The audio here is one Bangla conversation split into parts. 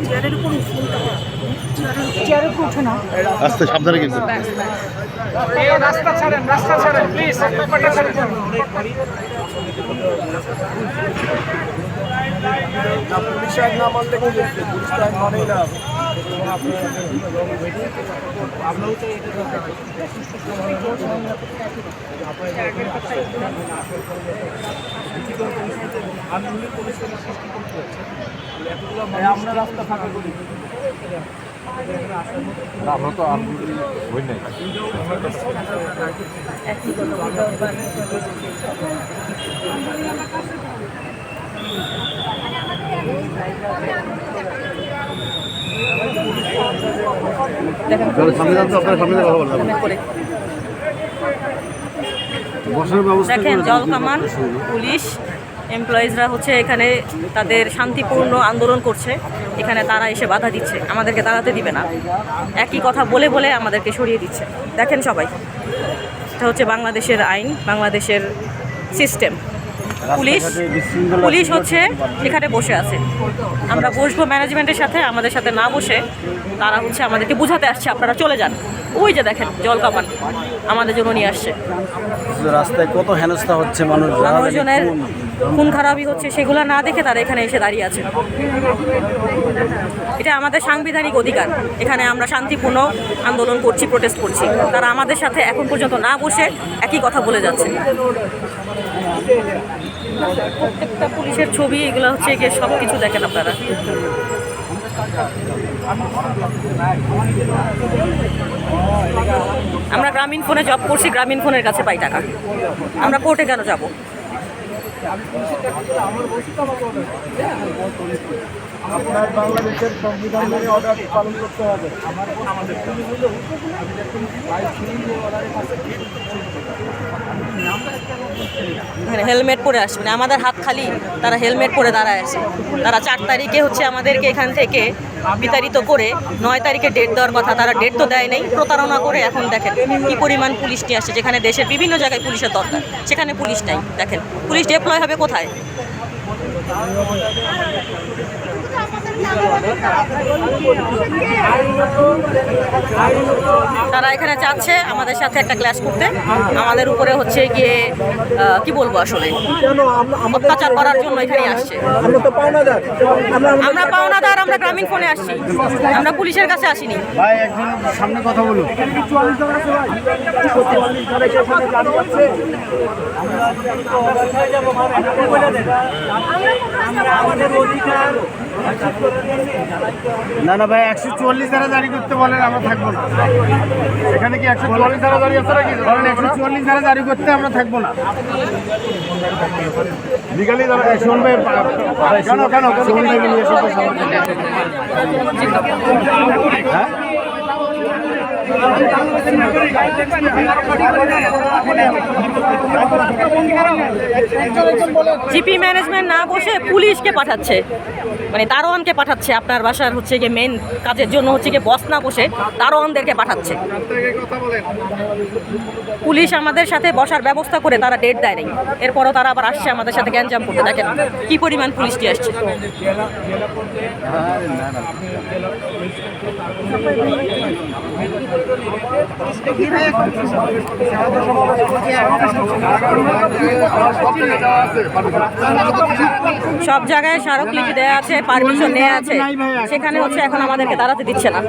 চেয়ারের উপর উঠে না, আস্তে সাবধানে কিন্তু রাস্তা ছাড়েন প্লিজ। পুলিশ আইন না মানলে কি করবে? পুলিশ আইন মানেই না। আমরা রাস্তা ফাঁকা করি, আমরা তো হই নাই। দেখেন জলকামান পুলিশ এমপ্লয়িজরা হচ্ছে এখানে তাদের শান্তিপূর্ণ আন্দোলন করছে, এখানে তারা এসে বাধা দিচ্ছে, আমাদেরকে দাঁড়াতে দিবে না, একই কথা বলে বলে আমাদেরকে সরিয়ে দিচ্ছে। দেখেন সবাই, এটা হচ্ছে বাংলাদেশের আইন, বাংলাদেশের সিস্টেম। পুলিশ হচ্ছে এখানে বসে আছে, আমরা বসবো ম্যানেজমেন্টের সাথে, আমাদের সাথে না বসে তারা হচ্ছে আমাদেরকে বোঝাতে আসছে আপনারা চলে যান। ওই যে দেখেন জলকামান আমাদের জন্য নিয়ে আসছে। রাস্তায় কত হেনস্থা হচ্ছে, মানুষজনের খুন খারাপই হচ্ছে, সেগুলো না দেখে তারা এখানে এসে দাঁড়িয়ে আছে। এটা আমাদের সাংবিধানিক অধিকার, এখানে আমরা শান্তিপূর্ণ আন্দোলন করছি, প্রোটেস্ট করছি, তারা আমাদের সাথে এখন পর্যন্ত না বসে একই কথা বলে যাচ্ছে। প্রত্যেকটা পুলিশের ছবি এগুলো হচ্ছে গিয়ে সব কিছু দেখেন আপনারা। আমরা গ্রামীণ ফোনে জব করছি, গ্রামীণ ফোনের কাছে পাই টাকা, আমরা কোর্টে কেন যাব? আপনার বাংলাদেশের সংবিধান মেনে অর্ডার পালন করতে হবে। হেলমেট পরে আসবে না, আমাদের হাত খালি, তারা হেলমেট পরে দাঁড়ায় আছে। তারা 4 তারিখে হচ্ছে আমাদেরকে এখান থেকে বিতাড়িত করে 9 তারিখে ডেট দেওয়ার কথা, তারা ডেট তো দেয় নাই, প্রতারণা করে এখন দেখেন কি পরিমাণ পুলিশ নিয়ে আসছে। যেখানে দেশের বিভিন্ন জায়গায় পুলিশের দরকার, সেখানে পুলিশ নাই। দেখেন পুলিশ ডিপ্লয় হবে কোথায়? তারা এখানে চাচ্ছে আমাদের সাথে একটা ক্লাস করতে, আমাদের উপরে হচ্ছে গিয়ে কি বলবো আসলে অত্যাচার করার জন্য এখানে আসছে। আমরা পাওনাদার, আমরা গ্রামীণ ফোনে আসছি, আমরা পুলিশের কাছে আসিনি। ভাই একজন সামনে কথা বলুন। না না ভাই 144 ধারা জারি করতে বলেন, আমরা থাকবো না এখানে। কি 144 ধারা জারি আছে নাকি? ধরেন 144 ধারা জারি করতে আমরা থাকবো না। লিগালি শুনবে কেন কেন হ্যাঁ জিপি ম্যানেজমেন্ট না বসে পুলিশকে পাঠাচ্ছে, মানে দারোয়ানকে পাঠাচ্ছে আপনার বাসার হচ্ছে গিয়ে মেন কাজের জন্য, হচ্ছে গিয়ে বস না বসে দারোয়ানদেরকে পাঠাচ্ছে। পুলিশ আমাদের সাথে বসার ব্যবস্থা করে তারা ডেট দেয় নাই, এরপরও তারা আবার আসছে আমাদের সাথে গ্যাঞ্জাম করতে। দেখেন কি পরিমাণ পুলিশটি আসছে। সব জায়গায় স্মারকলিপি দেওয়া আছে, পারমিশন নেওয়া আছে, সেখানে হচ্ছে এখন আমাদেরকে দাঁড়াতে দিচ্ছে না।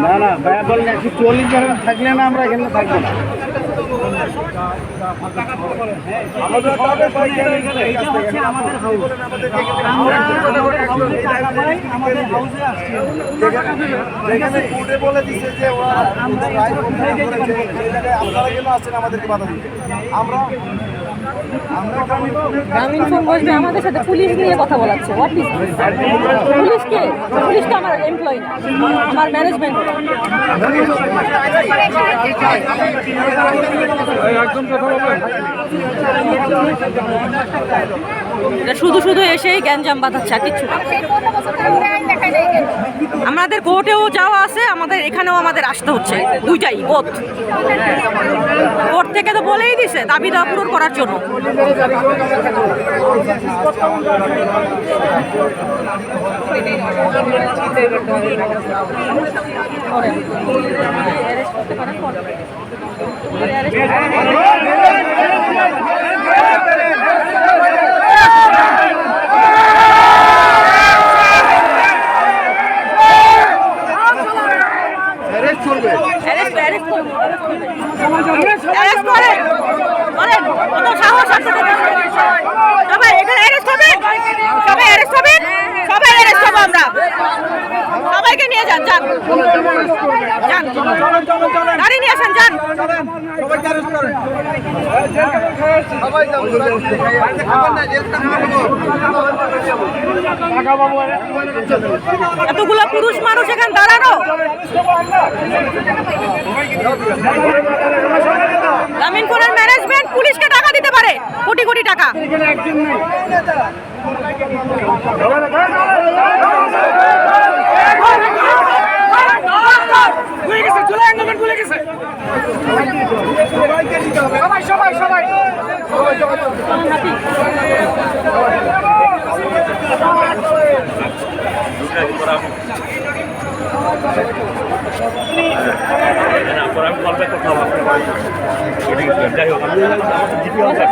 না না ভাইয়া বলেন 144 ধারা থাকলে না আমরা এখানে থাকবো না। বলে দিচ্ছে যে আপনারা কেন আসছেন আমাদেরকে বাধা দিতে? আমরা গ্রামীণ ফোন বসবে আমাদের সাথে, পুলিশ নিয়ে কথা বলাচ্ছে। পুলিশকে, পুলিশ তো আমার এমপ্লয়ি না, আমার ম্যানেজমেন্ট। শুধু শুধু এসেই গ্যাঞ্জাম বাঁধাচ্ছে, আর কিচ্ছু না। আমাদের কোর্টেও যাওয়া আছে, আমাদের এখানেও আমাদের আসতে হচ্ছে, দুইটাই বোধ। কোর্ট থেকে তো বলেই দিছে দাবি দাওয়া পূরণ করার জন্য। অ্যারেস্ট করবে। সবাই এখানে অ্যারেস্ট হবে, সবাই অ্যারেস্ট হবে, সবাই অ্যারেস্ট হবো আমরা। সবাইকে নিয়ে যান, যান যান, গাড়ি নিয়ে আসেন, যান। এতগুলো পুরুষ মানুষ এখানে দাঁড়ানো, গ্রামীণপুরের ম্যানেজমেন্ট পুলিশকে টাকা দিতে পারে, কোটি কোটি টাকা। সবাই সবাই যাই হোক আমার জিপি আছে